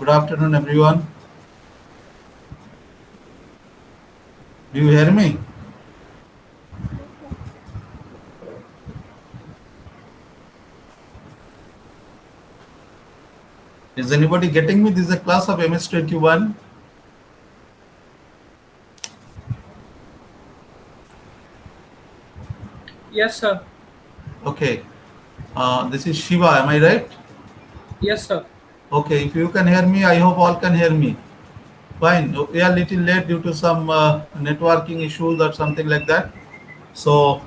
Good afternoon, everyone. Do you hear me? Is anybody getting me? This is a class of MS21. Yes, sir. Okay. This is Shiva. Am I right? Yes, sir. Okay. If you can hear me, I hope all can hear me. Fine. We are little late due to some networking issues or something like that. So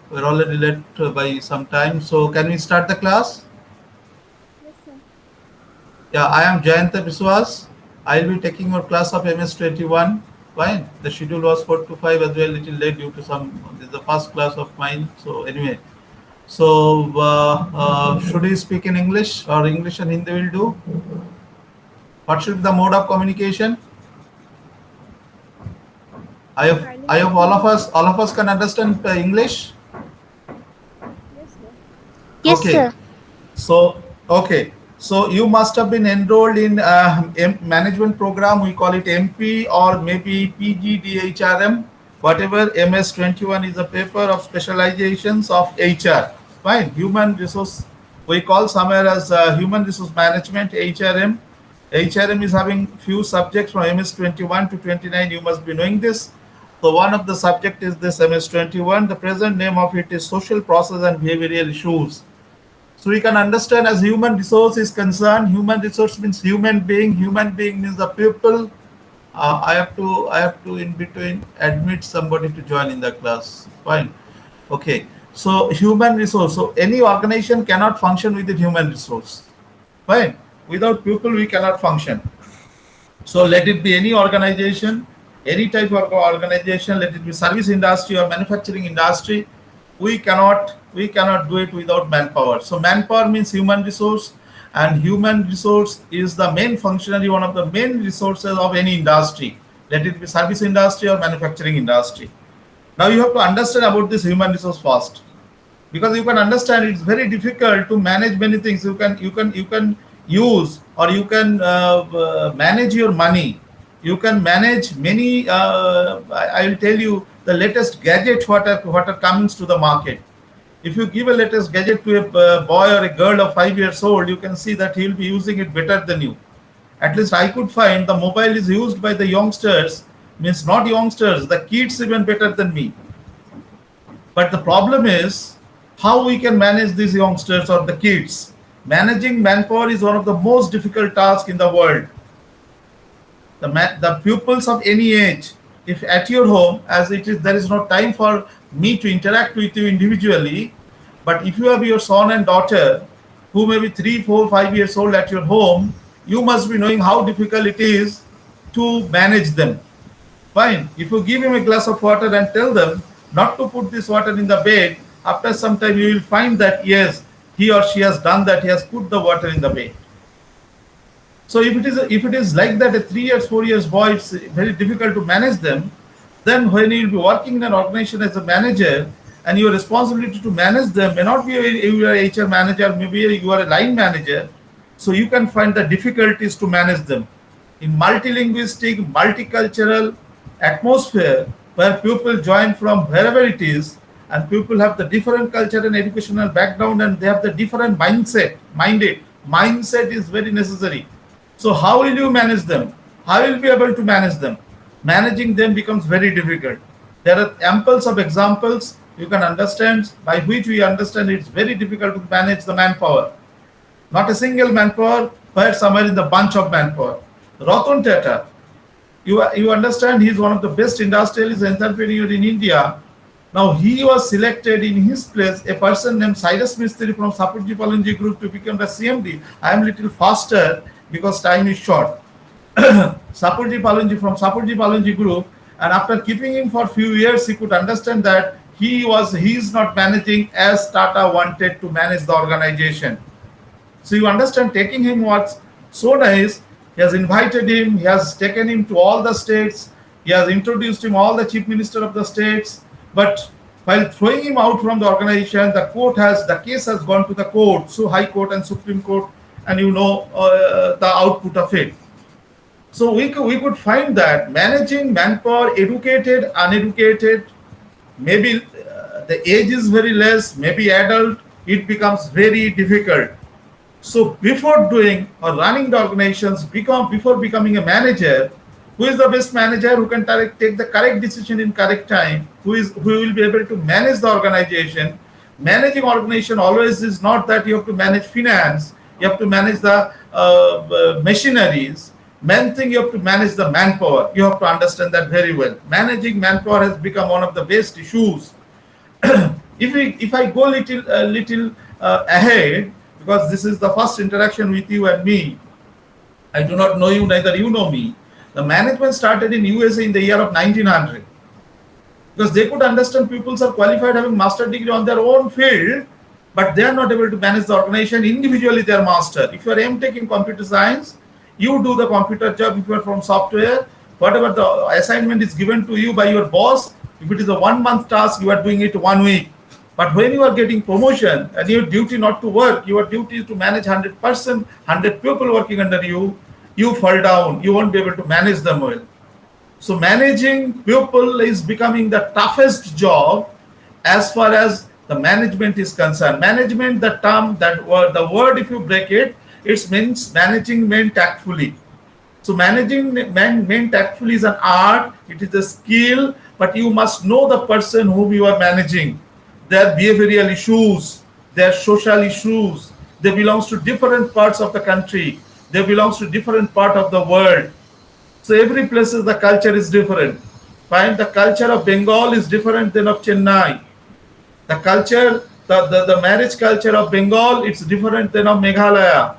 we're already late by some time. So can we start the class? Yeah, I am Jayanta Biswas. I'll be taking your class of MS21. Fine. The schedule was 4 to 5 as well, little late due to some, this is the first class of mine. So anyway, so should we speak in English or English and Hindi will do? What should be the mode of communication? I hope all of us can understand English. Yes, Okay. sir. Okay. So you must have been enrolled in management program. We call it MP or maybe PGDHRM. Whatever, MS21 is a paper of specializations of HR. Fine. Human resource. We call somewhere as human resource management, HRM. HRM is having few subjects from MS21 to 29. You must be knowing this. So one of the subject is this MS21. The present name of it is social process and behavioral issues. So we can understand as human resource is concerned, human resource means human being. Human being means the people. I have to in between admit somebody to join in the class. Fine. Okay. So human resource. So any organization cannot function with the human resource. Fine. Without people, we cannot function. So let it be any organization, any type of organization, let it be service industry or manufacturing industry, we cannot do it without manpower. So manpower means human resource, and human resource is the main functionary, one of the main resources of any industry, let it be service industry or manufacturing industry. Now you have to understand about this human resource first, because you can understand it's very difficult to manage many things. You can use, or you can manage your money. You can manage many. I will tell you the latest gadgets what are coming to the market. If you give a latest gadget to a boy or a girl of 5 years old, you can see that he will be using it better than you. At least I could find the mobile is used by the youngsters, means not youngsters, the kids even better than me. But the problem is how we can manage these youngsters or the kids. Managing manpower is one of the most difficult tasks in the world. The pupils of any age, if at your home, as it is, there is no time for me to interact with you individually. But if you have your son and daughter who may be 3, 4, 5 years old at your home, you must be knowing how difficult it is to manage them. Fine. If you give him a glass of water and tell them not to put this water in the bed, after some time you will find that yes, he or she has done that, he has put the water in the bed. So if it is like that, a 3 years, 4 years boy, it's very difficult to manage them. Then when you will be working in an organization as a manager, and your responsibility to manage them may not be you are a HR manager, maybe you are a line manager. So you can find the difficulties to manage them in multilinguistic, multicultural atmosphere where people join from wherever it is, and people have the different culture and educational background, and they have the different mindset is very necessary. So how will you manage them? How will you be able to manage them? Managing them becomes very difficult. There are amples of examples you can understand, by which we understand it's very difficult to manage the manpower. Not a single manpower, but somewhere in the bunch of manpower. Ratan Tata, you understand, he's one of the best industrialist entrepreneur in India. Now he was selected in his place a person named Cyrus Mistry from Sapurji Palanji Group to become the CMD. I am little faster because time is short. Sapurji Palanji Group, and after keeping him for few years, he could understand that he is not managing as Tata wanted to manage the organization. So you understand, taking him was so nice. He has invited him, he has taken him to all the states, he has introduced him all the chief minister of the states. But while throwing him out from the organization, the case has gone to the court, so High Court and Supreme Court, and you know the output of it. So we could find that managing manpower, educated, uneducated, maybe the age is very less, maybe adult, it becomes very difficult. So before doing or running the organizations, before becoming a manager, who is the best manager who can take the correct decision in correct time, who will be able to manage the organization. Managing organization always is not that you have to manage finance, you have to manage the machineries. Main thing, you have to manage the manpower. You have to understand that very well. Managing manpower has become one of the best issues. If I go little ahead, because this is the first interaction with you and me, I do not know you, neither you know me. The management started in USA in the year of 1900, because they could understand people are qualified having master degree on their own field, but they are not able to manage the organization individually. They are master. If you are M Tech in computer science, you do the computer job. If you are from software, whatever the assignment is given to you by your boss, if it is a 1 month task, you are doing it 1 week. But when you are getting promotion and your duty not to work, your duty is to manage 100%, 100 people working under you, you fall down. You won't be able to manage them well. So managing people is becoming the toughest job as far as the management is concerned. Management, the term, the word, if you break it, it means managing men tactfully. So managing men tactfully is an art, it is a skill, but you must know the person whom you are managing, their behavioral issues, their social issues. They belongs to different parts of the country. They belongs to different part of the world. So every places the culture is different. Find the culture of Bengal is different than of Chennai. The culture, the marriage culture of Bengal, it's different than of Meghalaya.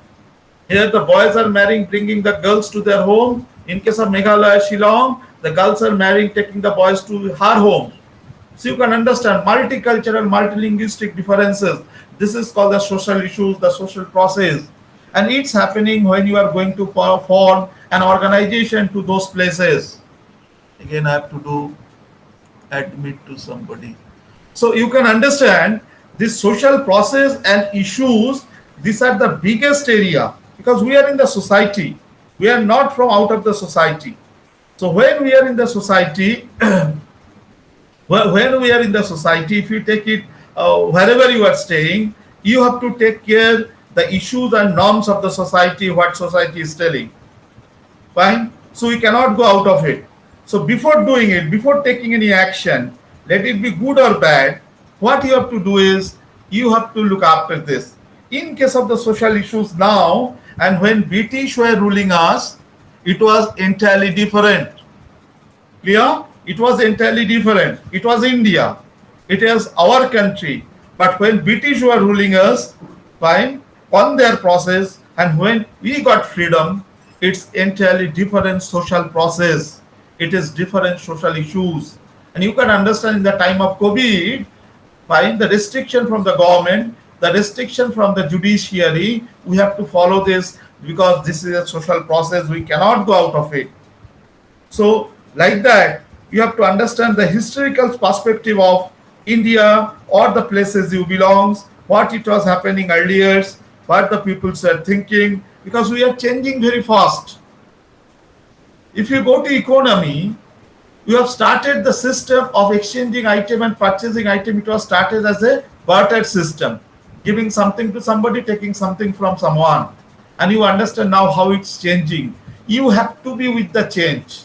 Here the boys are marrying, bringing the girls to their home. In case of Meghalaya, Shillong, the girls are marrying, taking the boys to her home. So you can understand multicultural, multilinguistic differences. This is called the social issues, the social process. And it's happening when you are going to form an organization to those places. Again, I have to do admit to somebody. So you can understand this social process and issues, these are the biggest area, because we are in the society. We are not from out of the society. So when we are in the society, when we are in the society, if you take it wherever you are staying, you have to take care the issues and norms of the society, what society is telling. Fine. So we cannot go out of it. So before doing it, before taking any action, let it be good or bad, what you have to do is you have to look after this. In case of the social issues now, and when British were ruling us, it was entirely different. Clear? It was entirely different. It was India. It is our country. But when British were ruling us, fine, on their process, and when we got freedom, it's entirely different social process. It is different social issues. And you can understand in the time of COVID, fine, the restriction from the government, the restriction from the judiciary, we have to follow this because this is a social process. We cannot go out of it. So, like that, you have to understand the historical perspective of India or the places you belongs, what it was happening earlier, what the people were thinking, because we are changing very fast. If you go to economy, you have started the system of exchanging item and purchasing item. It was started as a barter system, giving something to somebody, taking something from someone. And you understand now how it's changing. You have to be with the change.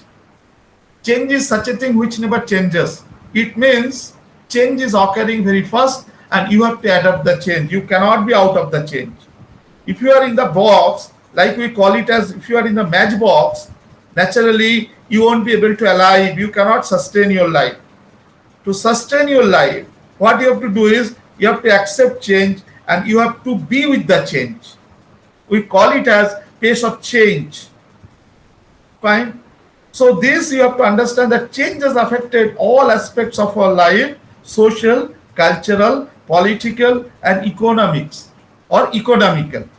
Change is such a thing which never changes. It means change is occurring very fast and you have to adapt the change. You cannot be out of the change. If you are in the box, like we call it as if you are in the matchbox, naturally you won't be able to alive. You cannot sustain your life. To sustain your life, what you have to do is you have to accept change and you have to be with the change. We call it as pace of change. Fine. So this you have to understand that change has affected all aspects of our life, social, cultural, political, and economics or economical.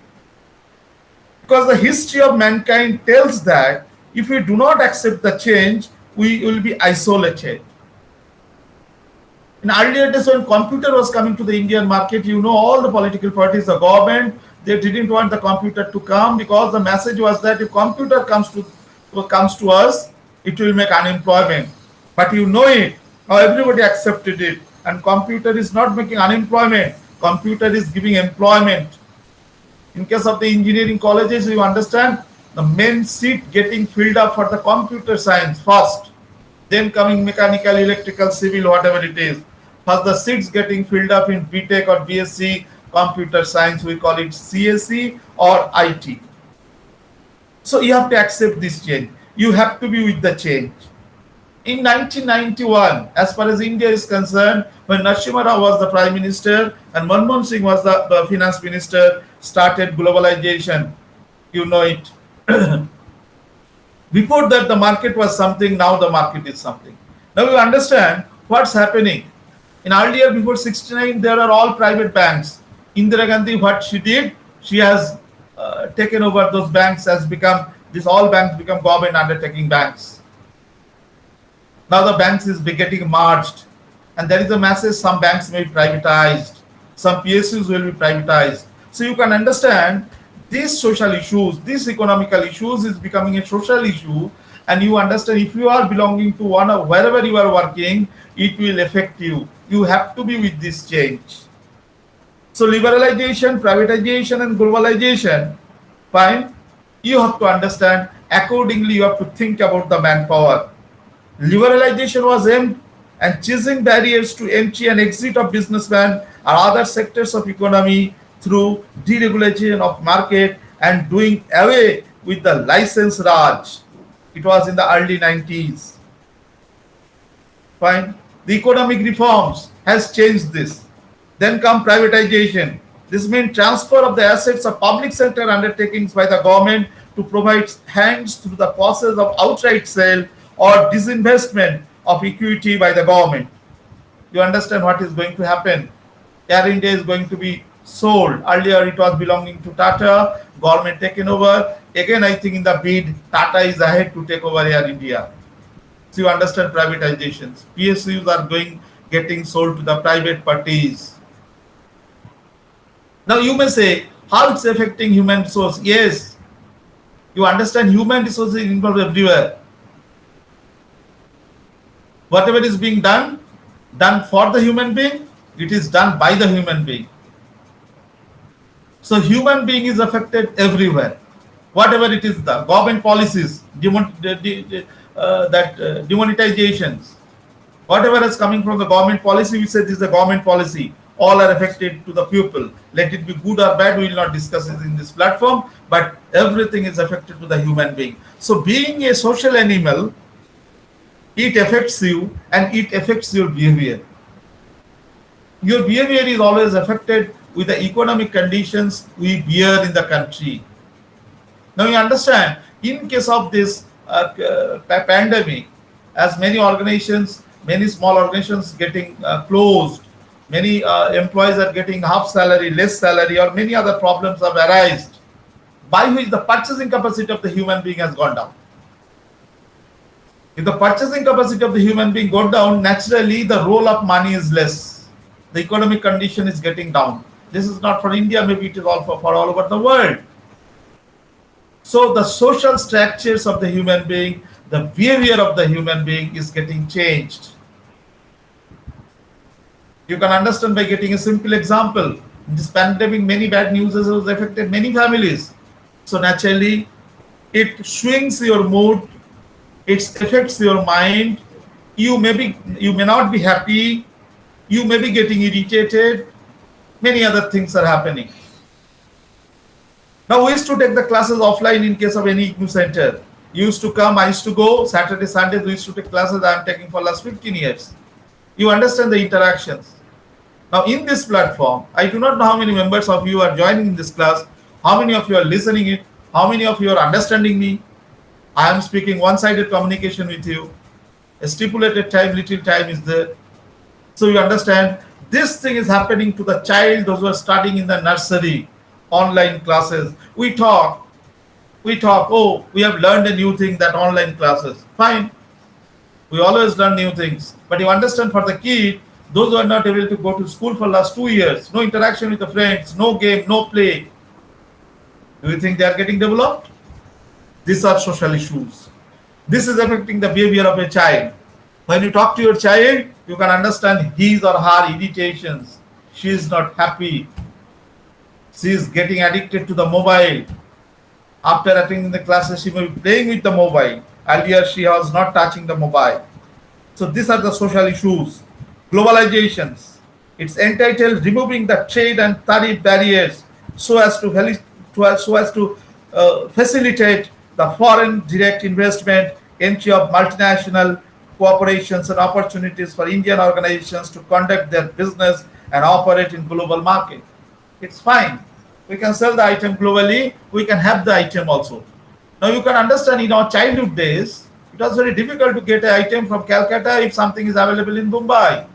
Because the history of mankind tells that if we do not accept the change, we will be isolated. In earlier days when computer was coming to the Indian market, you know all the political parties, the government, They didn't want the computer to come because the message was that if computer comes to us, it will make unemployment. But you know it. Now everybody accepted it. And computer is not making unemployment. Computer is giving employment. In case of the engineering colleges, you understand the main seat getting filled up for the computer science first, then coming mechanical, electrical, civil, whatever it is. First, the seats getting filled up in BTech or BSc computer science, we call it CSE or IT. So you have to accept this change. You have to be with the change. In 1991, as far as India is concerned, when Narasimha Rao was the Prime Minister and Manmohan Singh was the Finance Minister, started globalization. You know it. Before that, the market was something, now the market is something. Now you understand what's happening. In earlier, before 69, there are all private banks. Indira Gandhi, what she did, she has taken over those banks, has become, these all banks become government undertaking banks. Now the banks is getting merged, and there is a message: some banks may be privatized, some PSUs will be privatized. So you can understand these social issues, these economical issues is becoming a social issue, and you understand if you are belonging to one or wherever you are working, it will affect you. You have to be with this change. So liberalization, privatization, and globalization, fine. You have to understand accordingly. You have to think about the manpower. Liberalization was aimed at choosing barriers to entry and exit of businessmen or other sectors of economy through deregulation of market and doing away with the license Raj. It was in the early 90s. Fine. The economic reforms has changed this. Then come privatization. This means transfer of the assets of public sector undertakings by the government to provide hands through the process of outright sale or disinvestment of equity by the government. You understand what is going to happen? Air India is going to be sold. Earlier it was belonging to Tata, government taken over. Again, I think in the bid, Tata is ahead to take over Air India. So you understand privatizations. PSUs are getting sold to the private parties. Now you may say, how it's affecting human resource? Yes, you understand human resources involved everywhere. Whatever is being done for the human being, it is done by the human being. So human being is affected everywhere. Whatever it is, the government policies, demonetizations, whatever is coming from the government policy, we say this is a government policy. All are affected to the people. Let it be good or bad, we will not discuss it in this platform, but everything is affected to the human being. So being a social animal, it affects you and it affects your behavior. Your behavior is always affected with the economic conditions we bear in the country. Now you understand, in case of this pandemic, as many organizations, many small organizations getting closed, many employees are getting half salary, less salary, or many other problems have arisen, by which the purchasing capacity of the human being has gone down. If the purchasing capacity of the human being goes down, naturally the role of money is less. The economic condition is getting down. This is not for India, maybe it is all for all over the world. So the social structures of the human being, the behavior of the human being is getting changed. You can understand by getting a simple example. In this pandemic, many bad news has affected many families. So naturally, it swings your mood, it affects your mind. You may not be happy, you may be getting irritated, many other things are happening. Now we used to take the classes offline in case of any IGNOU center. You used to come, I used to go, Saturday, Sunday, we used to take classes I am taking for last 15 years. You understand the interactions. Now in this platform, I do not know how many members of you are joining in this class, how many of you are listening it, how many of you are understanding me. I am speaking one-sided communication with you. A stipulated time, little time is there. So you understand, this thing is happening to the child, those who are studying in the nursery, online classes. We talk, oh, we have learned a new thing, that online classes. Fine. We always learn new things. But you understand, for the kid, those who are not able to go to school for last 2 years, no interaction with the friends, no game, no play. Do you think they are getting developed? These are social issues. This is affecting the behavior of a child. When you talk to your child, you can understand his or her irritations. She is not happy. She is getting addicted to the mobile. After attending the classes, she may be playing with the mobile. Earlier, she was not touching the mobile. So these are the social issues. Globalizations. It's entitled removing the trade and tariff barriers so as to, facilitate the foreign direct investment, entry of multinational corporations and opportunities for Indian organizations to conduct their business and operate in global market. It's fine. We can sell the item globally. We can have the item also. Now you can understand in our childhood days, it was very difficult to get an item from Calcutta if something is available in Mumbai.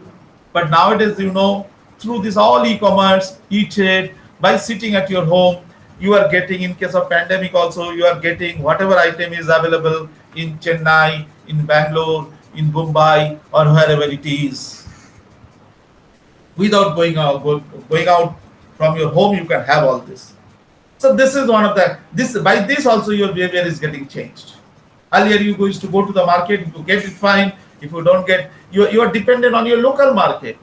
But nowadays, through this all e-commerce, e-trade, by sitting at your home, you are getting, in case of pandemic also, you are getting whatever item is available in Chennai, in Bangalore, in Mumbai, or wherever it is. Without going out from your home, you can have all this. So this is one of the this by this also your behavior is getting changed. Earlier you used to go to the market, if you get it fine. If you don't get, you are dependent on your local market.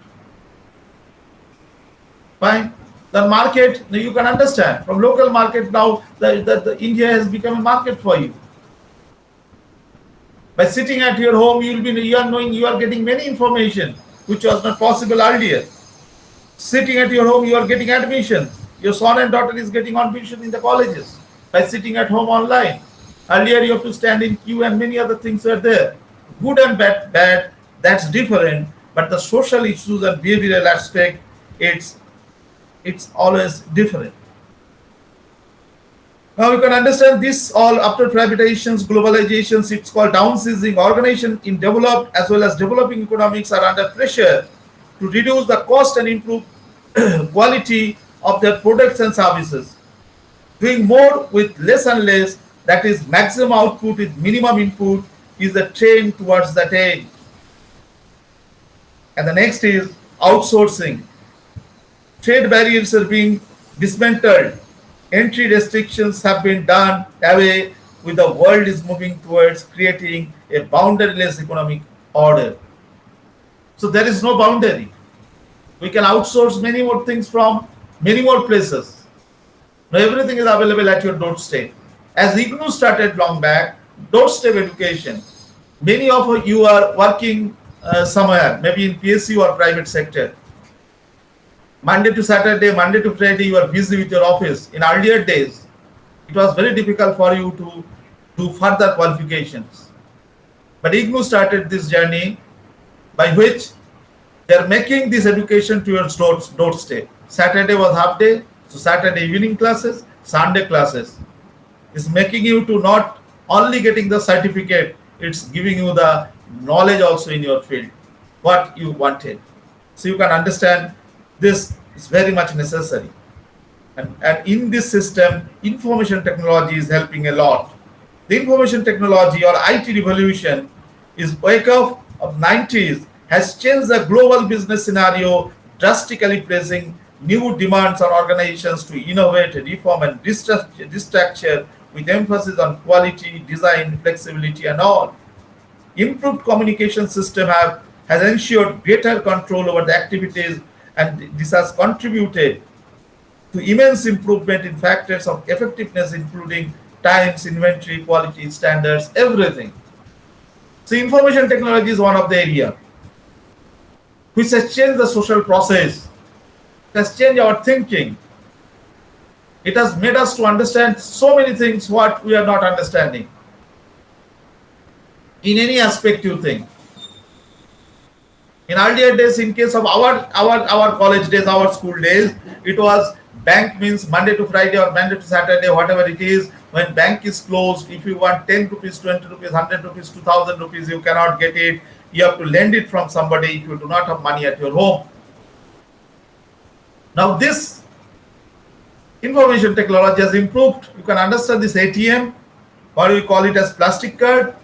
Fine. The market you can understand from local market now the India has become a market for you. By sitting at your home, you are knowing you are getting many information which was not possible earlier. Sitting at your home, you are getting admissions. Your son and daughter is getting admission in the colleges by sitting at home online. Earlier, you have to stand in queue and many other things are there. Good and bad, that's different. But the social issues and behavioral aspect, it's always different. Now you can understand this all after privatizations, globalizations, it's called downsizing. Organization in developed as well as developing economics are under pressure to reduce the cost and improve quality of their products and services. Doing more with less and less, that is maximum output with minimum input, is the trend towards that end. And the next is outsourcing. Trade barriers are being dismantled. Entry restrictions have been done away with the world is moving towards creating a boundaryless economic order. So there is no boundary. We can outsource many more things from many more places. Now everything is available at your doorstep. As IGNOU started long back, doorstep education. Many of you are working somewhere, maybe in PSU or private sector. Monday to Saturday, Monday to Friday, you are busy with your office. In earlier days, it was very difficult for you to do further qualifications. But IGNOU started this journey by which they are making this education to your doorstep. Saturday was half day, so Saturday evening classes, Sunday classes. It's making you to not only getting the certificate, it's giving you the knowledge also in your field, what you wanted. So you can understand this is very much necessary. And in this system, information technology is helping a lot. The information technology or IT revolution is wake up of 90s has changed the global business scenario, drastically placing new demands on organizations to innovate, reform, and restructure with emphasis on quality, design, flexibility, and all. Improved communication system has ensured greater control over the activities, and this has contributed to immense improvement in factors of effectiveness, including times, inventory, quality, standards, everything. So information technology is one of the area which has changed the social process. It has changed our thinking. It has made us to understand so many things what we are not understanding. In any aspect you think. In earlier days, in case of our college days, our school days, it was bank means Monday to Friday or Monday to Saturday, whatever it is. When bank is closed, if you want 10 rupees, 20 rupees, 100 rupees, 2000 rupees, you cannot get it. You have to lend it from somebody if you do not have money at your home. Now this information technology has improved. You can understand this ATM, or we call it as plastic card.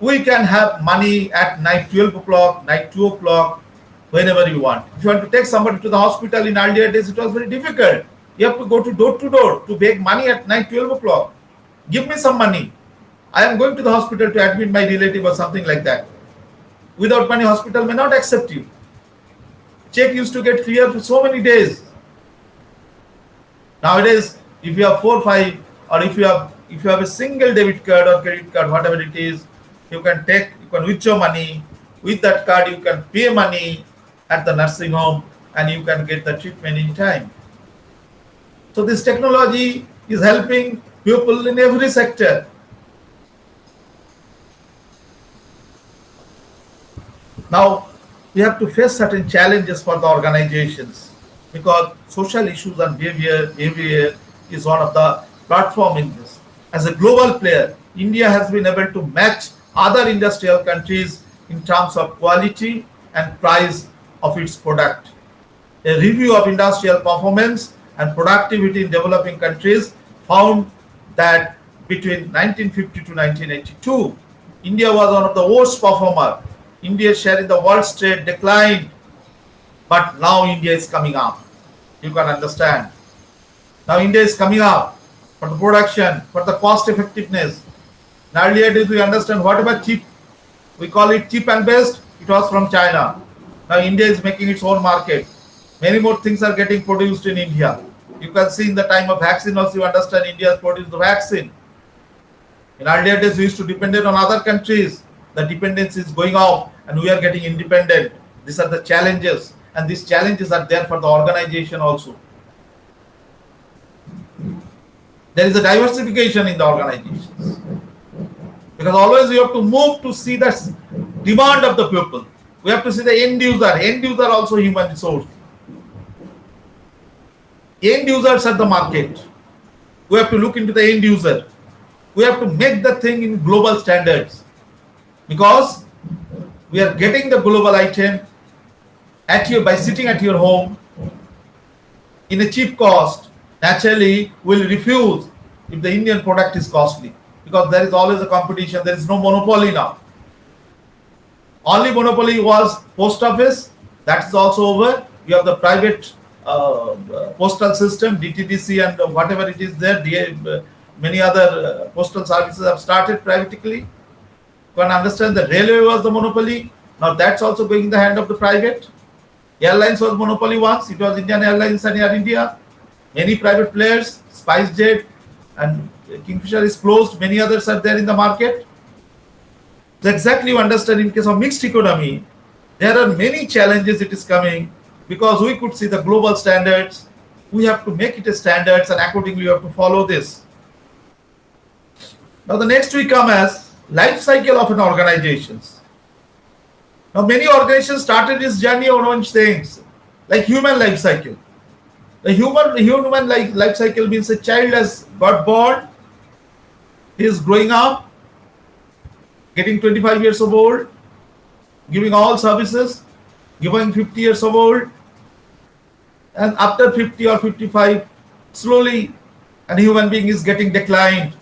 We can have money at night 12 o'clock, night 2 o'clock, whenever you want. If you want to take somebody to the hospital in earlier days, it was very difficult. You have to door to beg money at night 12 o'clock. Give me some money. I am going to the hospital to admit my relative or something like that. Without money, hospital may not accept you. Check used to get clear for so many days. Nowadays, if you have 4, 5, or if you have a single debit card or credit card, whatever it is, you can withdraw money. With that card, you can pay money at the nursing home and you can get the treatment in time. So this technology is helping people in every sector. Now, we have to face certain challenges for the organizations because social issues and behavior is one of the platform in this. As a global player, India has been able to match other industrial countries in terms of quality and price of its product. A review of industrial performance and productivity in developing countries found that between 1950 to 1982, India was one of the worst performer. India's share in the world trade declined, but now India is coming up. You can understand. Now India is coming up for the production, for the cost effectiveness. In earlier days, we understand whatever cheap, we call it cheap and best, it was from China. Now India is making its own market. Many more things are getting produced in India. You can see in the time of vaccine also, you understand India has produced the vaccine. In earlier days, we used to depend on other countries. The dependence is going off and we are getting independent. These are the challenges, and these challenges are there for the organization also. There is a diversification in the organizations because always you have to move to see the demand of the people. We have to see the end user. End user also human resource. End users are the market. We have to look into the end user. We have to make the thing in global standards because we are getting the global item by sitting at your home in a cheap cost. Naturally, will refuse if the Indian product is costly because there is always a competition. There is no monopoly now. Only monopoly was post office. That is also over. You have the private postal system, DTDC, and whatever it is there. Many other postal services have started privately. You can understand the railway was the monopoly. Now that's also going in the hand of the private. Airlines was monopoly once. It was Indian Airlines and Air India. Many private players, SpiceJet and Kingfisher is closed. Many others are there in the market. So exactly you understand in case of mixed economy, there are many challenges it is coming because we could see the global standards. We have to make it a standards and accordingly you have to follow this. Now the next we come as life cycle of an organizations. Now many organizations started this journey on one things like human life cycle. The human life cycle means a child has got born, he is growing up, getting 25 years of old, giving all services, giving 50 years of old, and after 50 or 55, slowly a human being is getting declined.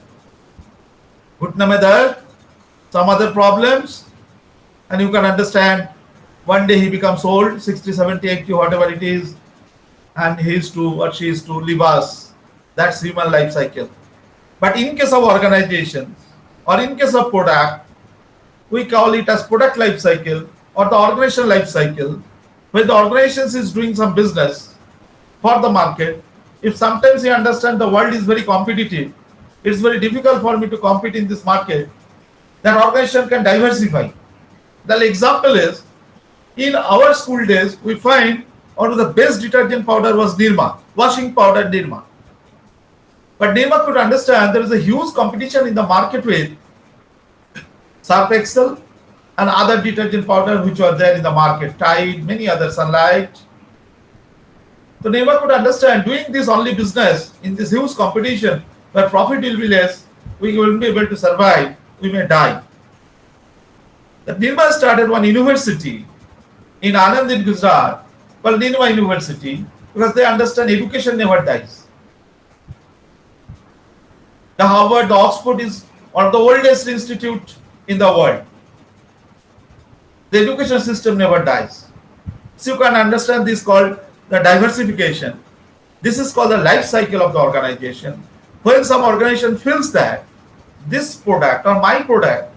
घुटने में दर्द, some other problems, and you can understand one day he becomes old, 60, 70, 80, whatever it is, and he is to or she is to leave us. That's human life cycle. But in case of organizations or in case of product, we call it as product life cycle or the organization life cycle, where the organization is doing some business for the market. If sometimes you understand the world is very competitive, it's very difficult for me to compete in this market, that organization can diversify. The example is, in our school days, we find one of the best detergent powder was Nirma, washing powder Nirma. But Nirma could understand there is a huge competition in the market with Surf Excel and other detergent powder which were there in the market, Tide, many other Sunlight. So Nirma could understand doing this only business in this huge competition where profit will be less, we will be able to survive, we may die. The Nirma started one university in Anand in Gujarat called Nirma University because they understand education never dies. The Harvard, the Oxford is one of the oldest institute in the world. The education system never dies. So you can understand this called the diversification. This is called the life cycle of the organization. When some organization feels that this product or my product,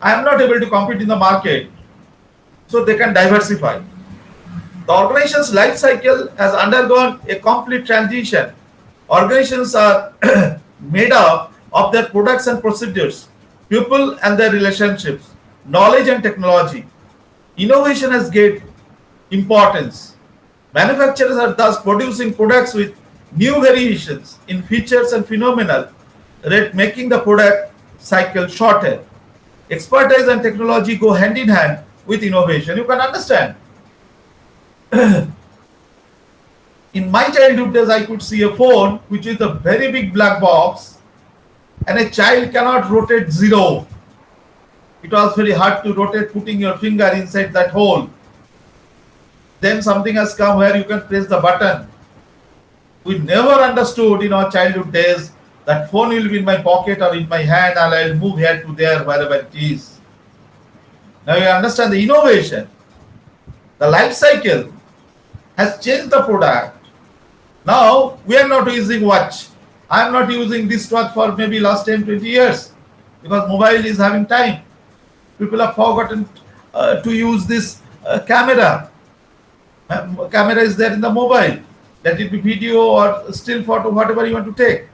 I am not able to compete in the market, so they can diversify. The organization's life cycle has undergone a complete transition. Organizations are made up of their products and procedures, people and their relationships, knowledge and technology. Innovation has gained importance. Manufacturers are thus producing products with new variations in features and phenomenal, making the product cycle shorter. Expertise and technology go hand in hand with innovation. You can understand. In my childhood days, I could see a phone which is a very big black box, and a child cannot rotate zero. It was very hard to rotate putting your finger inside that hole. Then something has come where you can press the button. We never understood in our childhood days that phone will be in my pocket or in my hand and I'll move here to there wherever it is. Now you understand the innovation. The life cycle has changed the product. Now we are not using watch. I am not using this watch for maybe last 10, 20 years because mobile is having time. People have forgotten to use this camera. Camera is there in the mobile. Let it be video or still photo, whatever you want to take.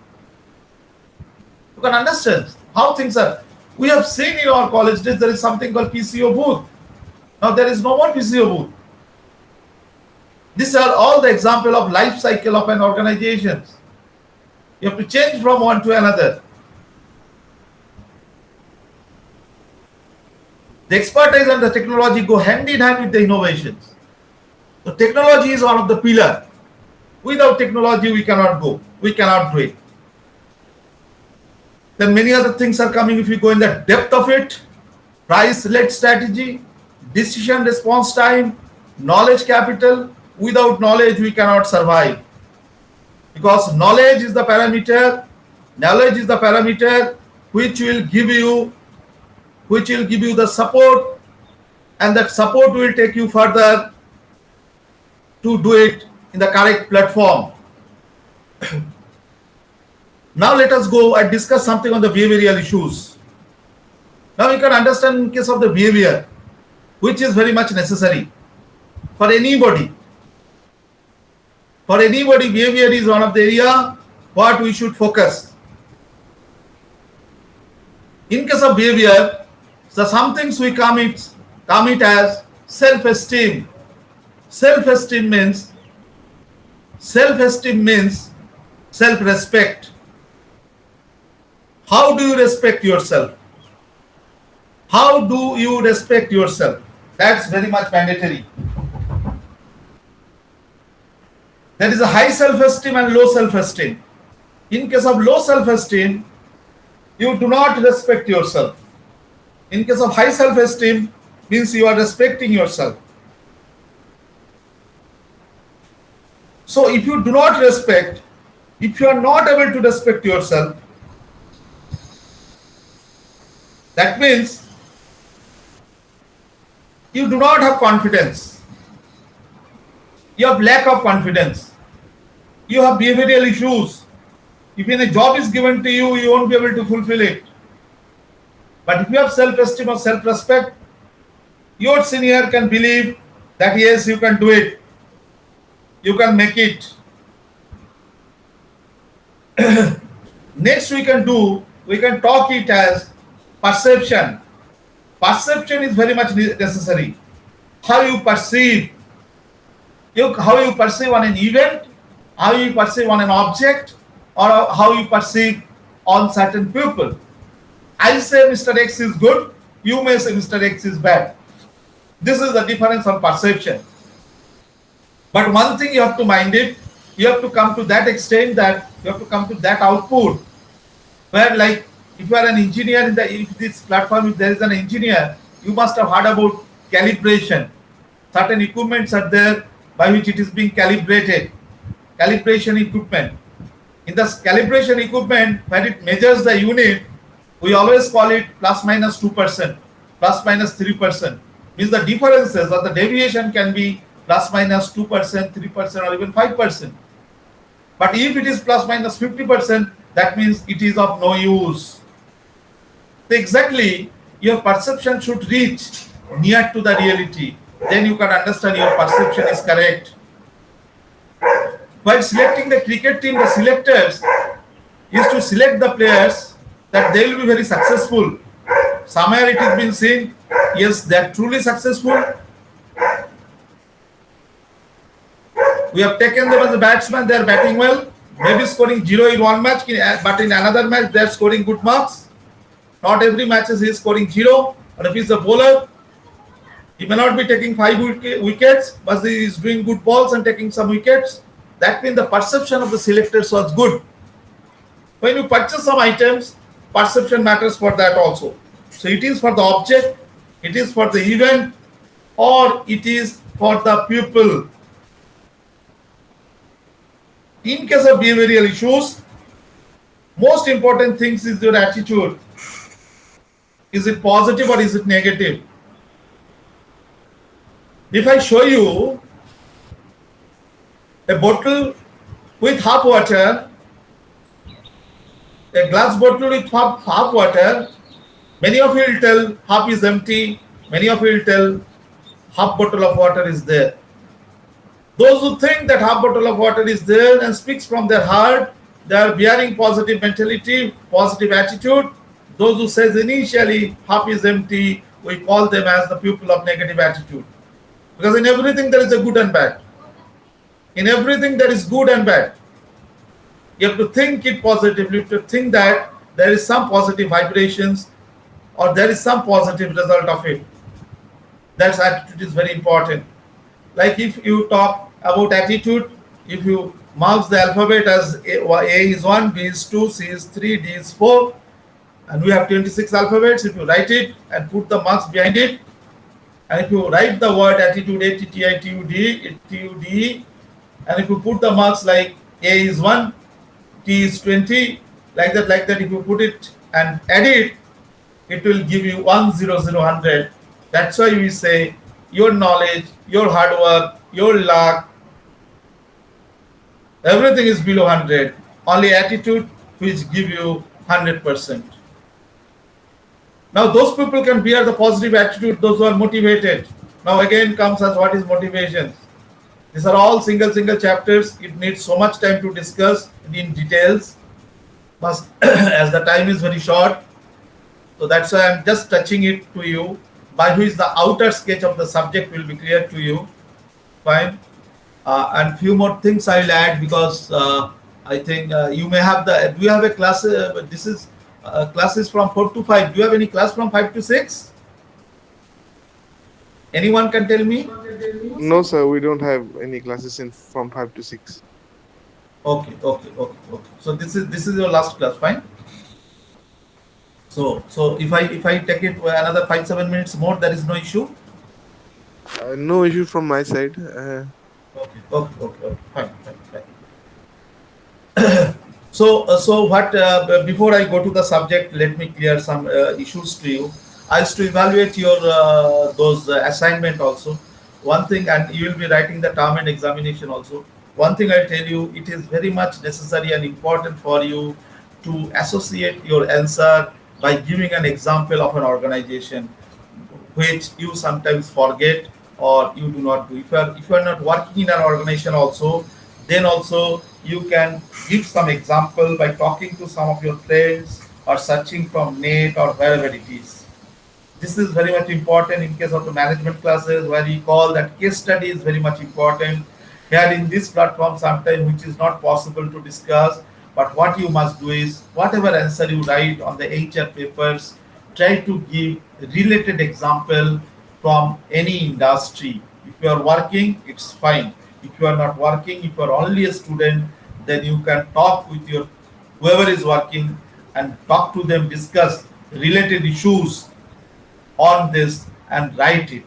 You can understand how things are. We have seen in our college days there is something called PCO booth. Now there is no more PCO booth. These are all the example of life cycle of an organization. You have to change from one to another. The expertise and the technology go hand in hand with the innovations. So technology is one of the pillars. Without technology, we cannot go. We cannot do it. Then many other things are coming if you go in the depth of it. Price-led strategy, decision response time, knowledge capital. Without knowledge, we cannot survive. Because knowledge is the parameter. Knowledge is the parameter which will give you the support, and that support will take you further to do it in the correct platform. Now let us go and discuss something on the behavioral issues. Now you can understand in case of the behavior, which is very much necessary for anybody. For anybody, behavior is one of the area what we should focus. In case of behavior, so some things we term it as self-esteem. Self-esteem means self-respect. How do you respect yourself? How do you respect yourself? That's very much mandatory. There is a high self-esteem and low self-esteem. In case of low self-esteem, you do not respect yourself. In case of high self-esteem, means you are respecting yourself. So if you do not respect, if you are not able to respect yourself, that means you do not have confidence. You have lack of confidence. You have behavioral issues. If a job is given to you, you won't be able to fulfill it. But if you have self-esteem or self-respect, your senior can believe that yes, you can do it. You can make it. Next we can talk it as perception. Perception is very much necessary. How you perceive on an event, how you perceive on an object, or how you perceive on certain people. I say Mr. X is good, you may say Mr. X is bad. This is the difference on perception. But one thing you have to mind it, you have to come to that extent that you have to come to that output where, like, if you are an engineer if this platform, if there is an engineer, you must have heard about calibration. Certain equipments are there by which it is being calibrated. Calibration equipment. In the calibration equipment, when it measures the unit, we always call it plus minus 2%, plus minus 3%. Means the differences or the deviation can be plus minus 2%, 3%, or even 5%. But if it is plus minus 50%, that means it is of no use. So exactly, your perception should reach near to the reality. Then you can understand your perception is correct. While selecting the cricket team, the selectors is to select the players that they will be very successful. Somewhere it has been seen, yes, they are truly successful. We have taken them as a batsman, they are batting well, maybe scoring zero in one match, but in another match they are scoring good marks. Not every match is he is scoring zero, or if he's a bowler, he may not be taking five wickets, but he is doing good balls and taking some wickets. That means the perception of the selectors was good. When you purchase some items, perception matters for that also. So it is for the object, it is for the event, or it is for the pupil. In case of behavioral issues, most important things is your attitude. Is it positive or is it negative? If I show you a bottle with half water, a glass bottle with half water, many of you will tell half is empty, many of you will tell half bottle of water is there. Those who think that half bottle of water is there and speaks from their heart, they are bearing positive mentality, positive attitude. Those who says initially half is empty, we call them as the pupil of negative attitude. Because in everything there is a good and bad. In everything there is good and bad. You have to think it positively, you have to think that there is some positive vibrations or there is some positive result of it. That attitude is very important. Like if you talk about attitude, if you mark the alphabet as A is 1, B is 2, C is 3, D is 4, and we have 26 alphabets. If you write it and put the marks behind it, and if you write the word attitude, A-T-T-I-T-U-D, and if you put the marks like A is 1, T is 20, like that, if you put it and add it, it will give you 100. That's why we say your knowledge, your hard work, your luck, everything is below 100. Only attitude which give you 100%. Now those people can bear the positive attitude, those who are motivated. Now again comes as what is motivation. These are all single chapters. It needs so much time to discuss in details. But as the time is very short, so that's why I'm just touching it to you, by which the outer sketch of the subject will be clear to you. Fine. And few more things I'll add because I think you may have the. Do you have a class? This is classes from 4 to 5. Do you have any class from 5 to 6? Anyone can tell me? No, sir, we don't have any classes in from 5 to 6. Okay. So this is your last class. Fine. So if I take it another 5-7 minutes more, there is no issue. No issue from my side. Okay. Fine. So what? Before I go to the subject, let me clear some issues to you. I used to evaluate your those assignment also. One thing, and you will be writing the term and examination also. One thing I tell you, it is very much necessary and important for you to associate your answer by giving an example of an organization, which you sometimes forget or you do not do. If you are not working in an organization also, then also you can give some example by talking to some of your friends or searching from net or wherever it is. This is very much important in case of the management classes where we call that case study is very much important. Here in this platform sometimes which is not possible to discuss, but what you must do is whatever answer you write on the HR papers, try to give related example from any industry. If you are working, it's fine. If you are not working, if you are only a student, then you can talk with your whoever is working and talk to them, discuss related issues on this and write it.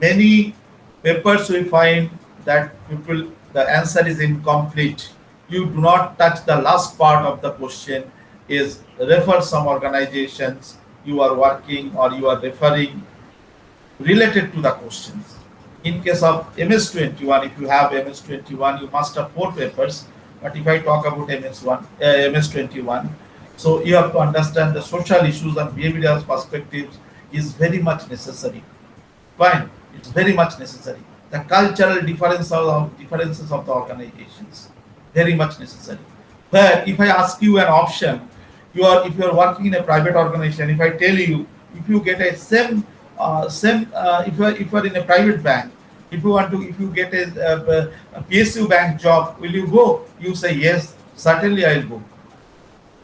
Many papers we find that people the answer is incomplete. You do not touch the last part of the question is refer some organizations you are working or you are referring related to the questions. In case of MS21, if you have MS21, you must have four papers. But if I talk about MS21, so you have to understand the social issues and behavioral perspectives is very much necessary. Fine, it's very much necessary. The cultural differences of the organizations, very much necessary. Where if I ask you an option, if you are working in a private organization, if I tell you, if you get a if you are in a private bank, if you get a PSU bank job, will you go? You say yes, certainly I'll go.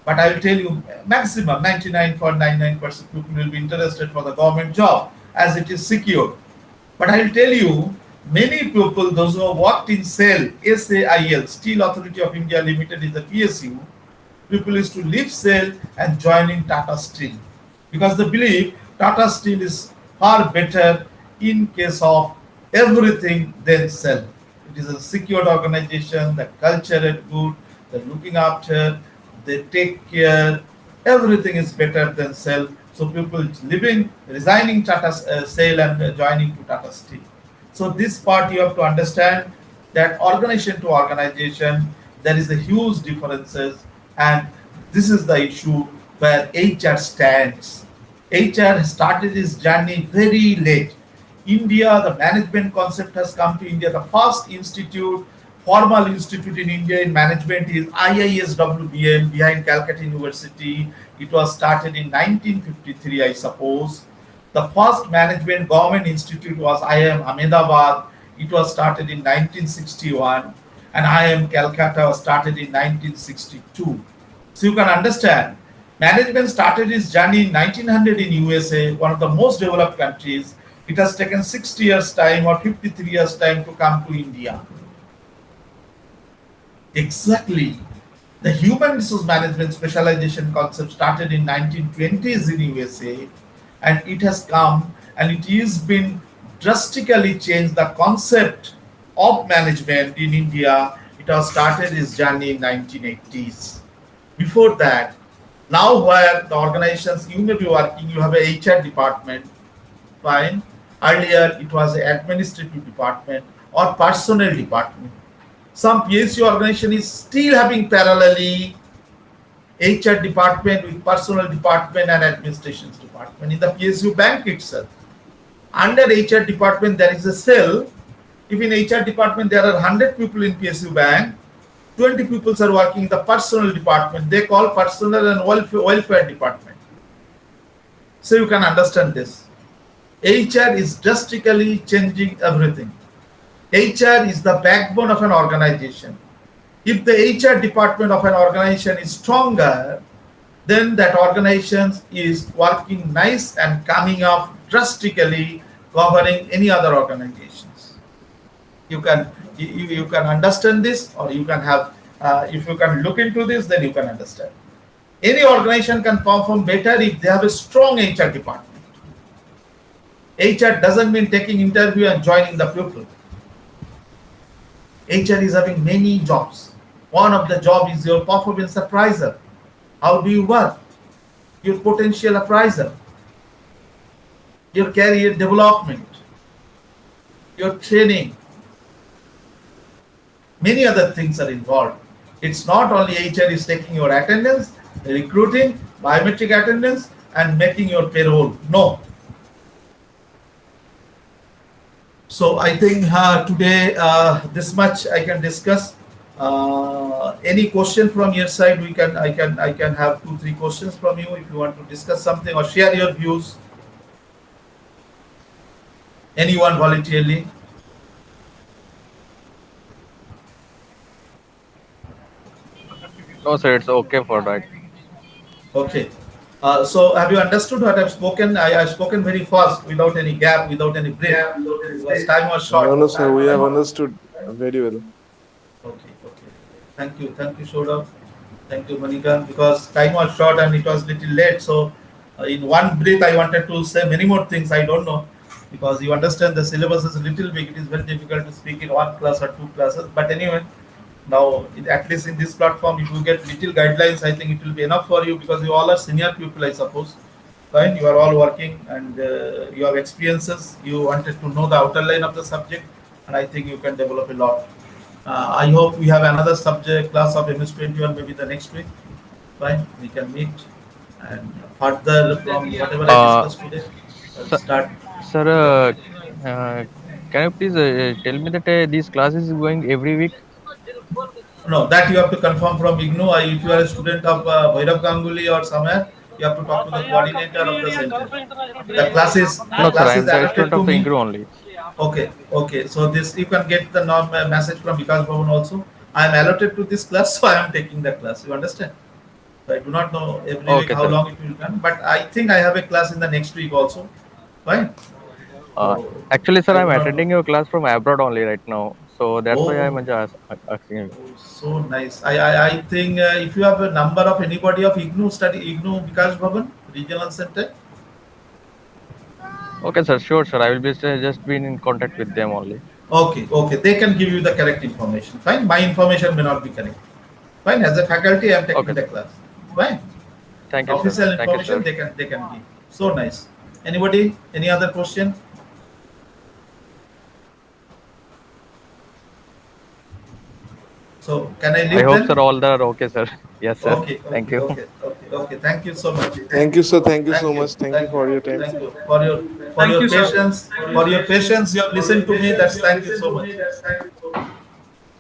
But I will tell you, maximum 99.99% people will be interested for the government job as it is secure. But I will tell you, many people, those who have worked in SAIL, Steel Authority of India Limited is the PSU, people used to leave SAIL and join in Tata Steel because they believe Tata Steel is far better in case of everything than SAIL. It is a secured organization, the culture is good, they're looking after, they take care, everything is better than SAIL. So people living, resigning Tata SAIL and joining to Tata Steel. So this part you have to understand that organization to organization there is a huge differences, and this is the issue where HR stands. HR started its journey very late. India, the management concept has come to India. The first institute, formal institute in India in management is IISWBN behind Calcutta University. It was started in 1953, I suppose. The first management government institute was IIM Ahmedabad. It was started in 1961, and IIM Calcutta was started in 1962. So you can understand, management started its journey in 1900 in USA, one of the most developed countries. It has taken 60 years time or 53 years time to come to India. Exactly. The human resource management specialization concept started in 1920s in USA, and it has come and it has been drastically changed the concept of management in India. It has started its journey in 1980s. Before that, now where the organizations you may be working, you have a HR department, fine. Earlier it was an administrative department or personnel department. Some PSU organization is still having parallelly HR department with personal department and administrations department in the PSU bank itself. Under HR department there is a cell. If in HR department there are 100 people in PSU bank, 20 people are working in the personal department. They call personal and welfare department. So you can understand this. HR is drastically changing everything. HR is the backbone of an organization. If the HR department of an organization is stronger, then that organization is working nice and coming up drastically, covering any other organizations. You can understand this, or you can have if you can look into this, then you can understand. Any organization can perform better if they have a strong HR department. HR doesn't mean taking interview and joining the people. HR is having many jobs. One of the job is your performance appraiser. How do you work? Your potential appraiser, your career development, your training. Many other things are involved. It's not only HR is taking your attendance, recruiting, biometric attendance, and making your payroll. No. So I think today this much I can discuss. Any question from your side? I can have 2 3 questions from you if you want to discuss something or share your views. Anyone voluntarily? No, sir, it's okay for that. Okay. So have you understood what I've spoken? I've spoken very fast, without any gap, without any break, because time was No, short. no, sir. We have understood very well. Okay, okay. Thank you, Shodav. Thank you, Monica, because time was short and it was little late. So, in one breath, I wanted to say many more things. I don't know, because you understand the syllabus is a little big. It is very difficult to speak in one class or 2 classes. But anyway, now at least in this platform, if you get little guidelines, I think it will be enough for you because you all are senior people, I suppose. Right? You are all working and you have experiences. You wanted to know the outer line of the subject, and I think you can develop a lot. I hope we have another subject class of MS21 maybe the next week. Fine, we can meet and further from whatever I Uh, discussed today. I'll sir, start. sir Yeah. can you please tell me that these classes is going every week? No, that you have to confirm from IGNOU. If you are a student of Bhairav Ganguly or somewhere, you have to talk to the coordinator of the center. The No, sir, class I is am the allotted student to of the me. IGNOU only. Okay, okay. So this you can get the message from Vikas Bhavan also. I am allotted to this class, so I am taking the class. You understand? So I do not know every week Okay, how sir. long it will run, but I think I have a class in the next week also. Fine. Uh, So Actually, sir, I I'm do not know. attending your class from abroad only right now, so that's why I'm Oh, just asking you. oh, so nice. I think if you have a number of anybody of IGNOU study IGNOU Vikas Bhavan Regional Center. Okay, sir, sure, sir. I will be just been in contact with them only. Okay, okay. They can give you the correct information. Fine. My information may not be correct. Fine. As a faculty, I am taking Okay, the sir. class. Fine. Thank you, sir. Official Thank you, information sir. they can give. So nice. Anybody? Any other question? So can I I leave hope, then? sir, all are okay, sir. Yes, sir. Okay, Thank okay, you. okay, okay, okay. Thank you so much. Thank you, sir. Thank you so Thank you, much. Thank you thank you, for your time. thank you for your Thank you, sir. patience, for your patience. You have listened to me. That's thank you so much.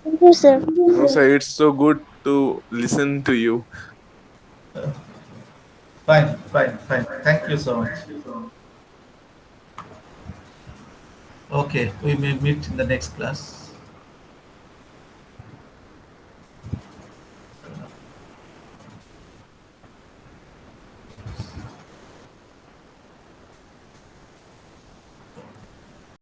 Thank you, sir. No, sir, it's so good to listen to you. Fine, fine, fine. Thank you so much. Okay, we may meet in the next class.